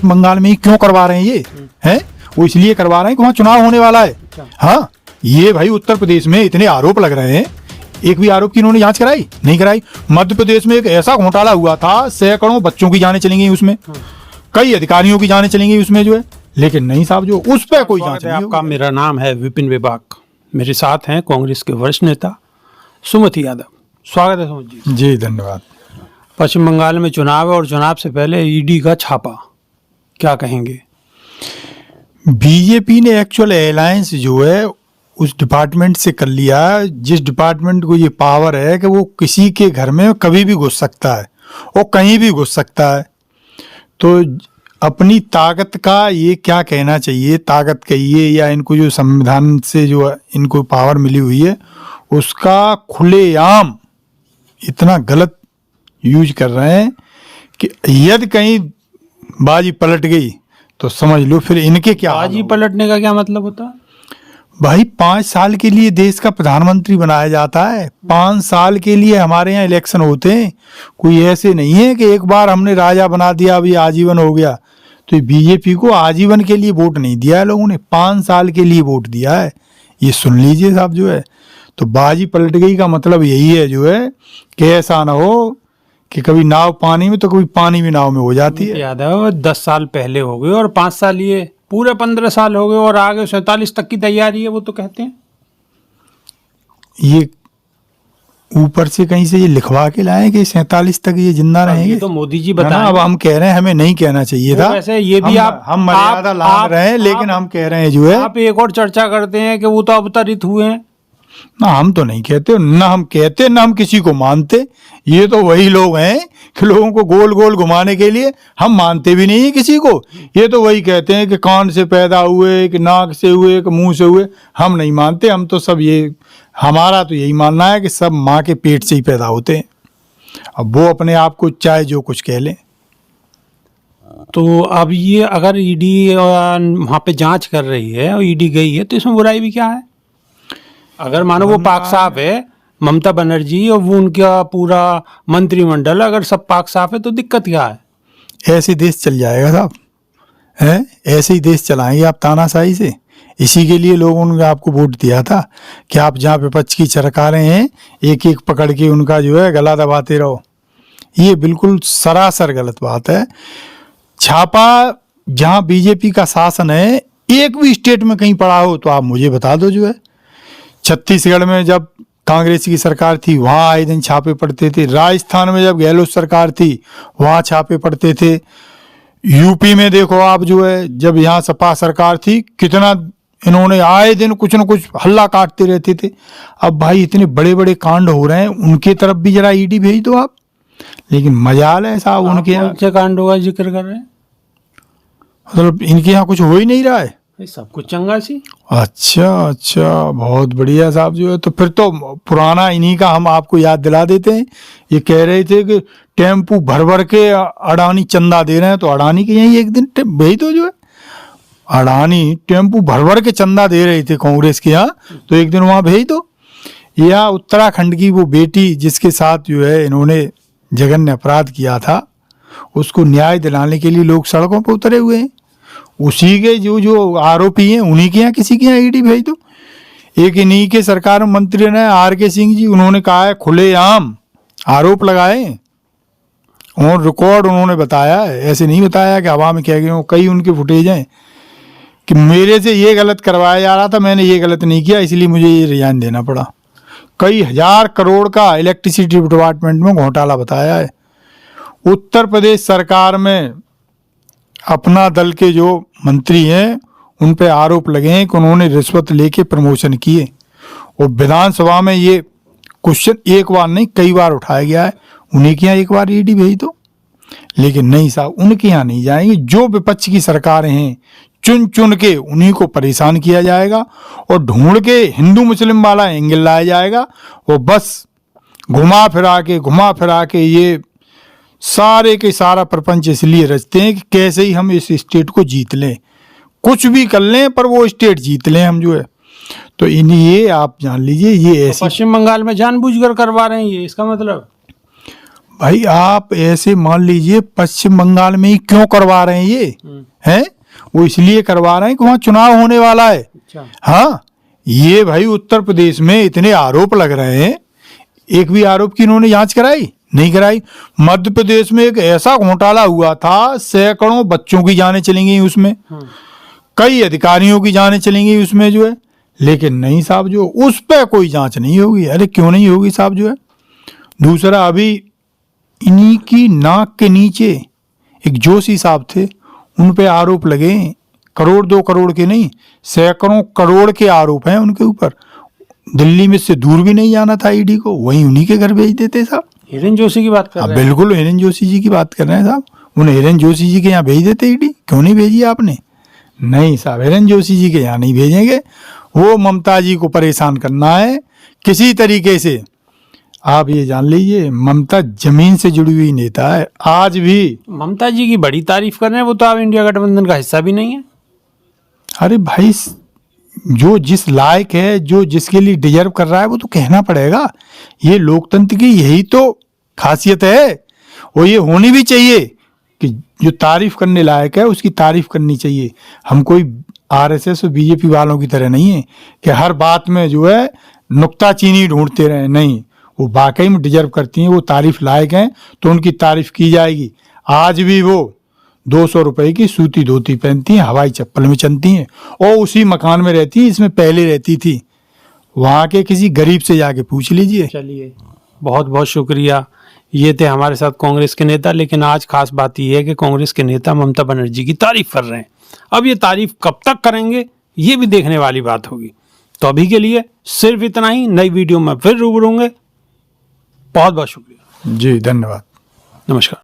बंगाल में ही क्यों करवा रहे हैं ये हैं? वो इसलिए करवा रहे हैं कि वहाँ चुनाव होने वाला है। हाँ, ये भाई उत्तर प्रदेश में इतने आरोप लग रहे हैं, एक भी आरोप की इन्होंने जांच कराई नहीं कराई। मध्य प्रदेश में एक ऐसा घोटाला हुआ था, सैकड़ों बच्चों की जानें चली गई उसमें, कई अधिकारियों की जानें चली गई उसमें जो है, लेकिन नहीं साहब जो उस पर कोई जांच नहीं आपका। मेरा नाम है विपिन विभाग, मेरे साथ हैं कांग्रेस के वरिष्ठ नेता सुमति यादव। स्वागत है सुमति जी। जी धन्यवाद। पश्चिम बंगाल में चुनाव है और चुनाव से पहले ईडी का छापा, क्या कहेंगे? बीजेपी ने एक्चुअल अलायंस जो है उस डिपार्टमेंट से कर लिया, जिस डिपार्टमेंट को ये पावर है कि वो किसी के घर में कभी भी घुस सकता है और कहीं भी घुस सकता है। तो अपनी ताकत का ये क्या कहना चाहिए, ताकत कहिए या इनको जो संविधान से जो इनको पावर मिली हुई है उसका खुलेआम इतना गलत यूज कर रहे हैं कि यदि कहीं बाजी पलट गई तो समझ लो फिर इनके क्या। बाजी पलटने का क्या मतलब होता है? भाई 5 साल के लिए देश का प्रधानमंत्री बनाया जाता है, 5 साल के लिए हमारे यहाँ इलेक्शन होते हैं। कोई ऐसे नहीं है कि एक बार हमने राजा बना दिया अभी आजीवन हो गया। तो बीजेपी को आजीवन के लिए वोट नहीं दिया है लोगों ने, 5 साल के लिए वोट दिया है। ये सुन लीजिए साहब जो है। तो बाजी पलट गई का मतलब यही है जो है कि ऐसा ना हो कि कभी नाव पानी में तो कभी पानी भी नाव में हो जाती है। याद है 10 साल पहले हो गए और 5 साल ये पूरे 15 साल हो गए और आगे 47 तक की तैयारी है, वो तो कहते हैं। ये ऊपर से कहीं से ये लिखवा के लाए कि 47 तक ये जिंदा रहेंगे। तो मोदी जी बताएं। अब हम कह रहे हैं हमें नहीं कहना चाहिए था। वैसे ये भी हम मर्यादा लांघ रहे हैं, लेकिन हम कह रहे हैं जो है आप एक और चर्चा करते हैं कि वो तो अवतरित हुए हैं। ना हम तो नहीं कहते, ना हम कहते, ना हम किसी को मानते। ये तो वही लोग हैं कि लोगों को गोल गोल घुमाने के लिए, हम मानते भी नहीं है किसी को। ये तो वही कहते हैं कि कान से पैदा हुए, कि नाक से हुए, कि मुंह से हुए। हम नहीं मानते, हम तो सब ये, हमारा तो यही मानना है कि सब माँ के पेट से ही पैदा होते हैं। अब वो अपने आप को चाहे जो कुछ कह लें। तो अब ये अगर ईडी वहाँ पे जांच कर रही है और ईडी गई है तो इसमें बुराई भी क्या है? अगर मानो वो पाक साफ है, ममता बनर्जी और वो उनका पूरा मंत्रिमंडल अगर सब पाक साफ है तो दिक्कत क्या है? ऐसे देश चल जाएगा साहब, है ऐसे ही देश चलाएंगे आप तानाशाही से। इसी के लिए लोगों ने आपको वोट दिया था कि आप जहाँ विपक्ष की सरकारें हैं एक एक पकड़ के उनका जो है गला दबाते रहो। ये बिल्कुल सरासर गलत बात है। छापा जहाँ बीजेपी का शासन है, एक भी स्टेट में कहीं पड़ा हो तो आप मुझे बता दो जो है। छत्तीसगढ़ में जब कांग्रेस की सरकार थी वहाँ आए दिन छापे पड़ते थे। राजस्थान में जब गहलोत सरकार थी वहाँ छापे पड़ते थे। यूपी में देखो आप जो है, जब यहाँ सपा सरकार थी कितना इन्होंने आए दिन कुछ न कुछ हल्ला काटते रहते थे। अब भाई इतने बड़े बड़े कांड हो रहे हैं, उनके तरफ भी जरा ईडी भेज दो आप। लेकिन मजाल है साहब, उनके यहाँ कांडों का जिक्र कर रहे हैं, मतलब इनके यहाँ कुछ हो ही नहीं रहा है। सब कुछ चंगा सी। अच्छा, बहुत बढ़िया साहब जो है। तो फिर तो पुराना इन्हीं का हम आपको याद दिला देते हैं। ये कह रहे थे कि टेम्पू भर भर के अडानी चंदा दे रहे हैं, तो अडानी के यहीं एक दिन भेज दो जो है। अडानी टेम्पू भर भर के चंदा दे रहे थे कांग्रेस के यहाँ, तो एक दिन वहाँ भेज दो। या उत्तराखंड की वो बेटी जिसके साथ जो है इन्होंने जघन्य अपराध किया था, उसको न्याय दिलाने के लिए लोग सड़कों पर उतरे हुए हैं। उसी के जो आरोपी हैं उन्हीं के यहाँ किसी के यहाँ ईडी भेज दो। एक इन्हीं के सरकार मंत्री ने आर.के. सिंह जी, उन्होंने कहा है खुलेआम आरोप लगाए और रिकॉर्ड उन्होंने बताया है, ऐसे नहीं बताया कि हवा में कह गए हो। कई उनके फुटेज हैं कि मेरे से ये गलत करवाया जा रहा था, मैंने ये गलत नहीं किया, इसलिए मुझे ये रिजाइन देना पड़ा। कई हजार करोड़ का इलेक्ट्रिसिटी डिपार्टमेंट में घोटाला बताया है। उत्तर प्रदेश सरकार में अपना दल के जो मंत्री हैं उन पे आरोप लगे हैं कि उन्होंने रिश्वत लेके प्रमोशन किए, और विधानसभा में ये क्वेश्चन एक बार नहीं कई बार उठाया गया है। उन्हीं के यहाँ एक बार ईडी भेज दो। लेकिन नहीं साहब, उनके यहाँ नहीं जाएंगे। जो विपक्ष की सरकारें हैं चुन चुन के उन्हीं को परेशान किया जाएगा और ढूंढ के हिंदू मुस्लिम वाला एंगल लाया जाएगा। वो बस घुमा फिरा के ये सारे के सारा प्रपंच इसलिए रचते हैं कि कैसे ही हम इस स्टेट को जीत लें, कुछ भी कर लें पर वो स्टेट जीत लें हम जो है। तो ये आप जान लीजिए, ये ऐसे पश्चिम बंगाल में जानबूझकर करवा रहे हैं ये, इसका मतलब भाई आप ऐसे मान लीजिए पश्चिम बंगाल में ही क्यों करवा रहे हैं ये हैं, वो इसलिए करवा रहे हैं कि वहाँ चुनाव होने वाला है। अच्छा। हाँ, ये भाई उत्तर प्रदेश में इतने आरोप लग रहे हैं, एक भी आरोप की इन्होंने जांच कराई नहीं कराई। मध्य प्रदेश में एक ऐसा घोटाला हुआ था, सैकड़ों बच्चों की जानें चली गई उसमें, कई अधिकारियों की जानें चली गई उसमें जो है, लेकिन नहीं साहब जो उस पर कोई जांच नहीं होगी। अरे क्यों नहीं होगी साहब जो है। दूसरा, अभी इन्हीं की नाक के नीचे एक जोशी साहब थे, उन पे आरोप लगे, करोड़ 2 करोड़ के नहीं, सैकड़ों करोड़ के आरोप हैं उनके ऊपर। दिल्ली में से दूर भी नहीं जाना था ईडी को, वहीं उन्हीं के घर भेज देते साहब। हिरेन जोशी की बात कर रहे हैं? बिल्कुल हिरेन जोशी जी की बात कर रहे हैं साहब। उन्हें हिरेन जोशी जी के यहाँ भेज देते ईडी, क्यों नहीं भेजी आपने? नहीं साहब, हिरेन जोशी जी के यहाँ नहीं भेजेंगे। वो ममता जी को परेशान करना है किसी तरीके से। आप ये जान लीजिए, ममता जमीन से जुड़ी हुई नेता है आज भी। ममता जी की बड़ी तारीफ कर रहे हैं, वो तो आप इंडिया गठबंधन का हिस्सा भी नहीं है। अरे भाई, जो जिस लायक है, जो जिसके लिए डिजर्व कर रहा है, वो तो कहना पड़ेगा। ये लोकतंत्र की यही तो खासियत है, और ये होनी भी चाहिए कि जो तारीफ करने लायक है उसकी तारीफ करनी चाहिए। हम कोई आरएसएस और बीजेपी वालों की तरह नहीं है कि हर बात में जो है नुक्ताचीनी ढूंढते रहे। नहीं, वो वाकई में डिजर्व करती हैं, वो तारीफ लायक हैं तो उनकी तारीफ की जाएगी। आज भी वो 200 रुपए की सूती धोती पहनती हैं, हवाई चप्पल में चलती हैं, और उसी मकान में रहती हैं इसमें पहले रहती थी। वहाँ के किसी गरीब से जाके पूछ लीजिए। चलिए, बहुत बहुत शुक्रिया। ये थे हमारे साथ कांग्रेस के नेता, लेकिन आज खास बात यह है कि कांग्रेस के नेता ममता बनर्जी की तारीफ कर रहे हैं। अब ये तारीफ कब तक करेंगे, ये भी देखने वाली बात होगी। तो अभी के लिए सिर्फ इतना ही। नई वीडियो में फिर रूबरू होंगे। बहुत बहुत शुक्रिया जी, धन्यवाद, नमस्कार।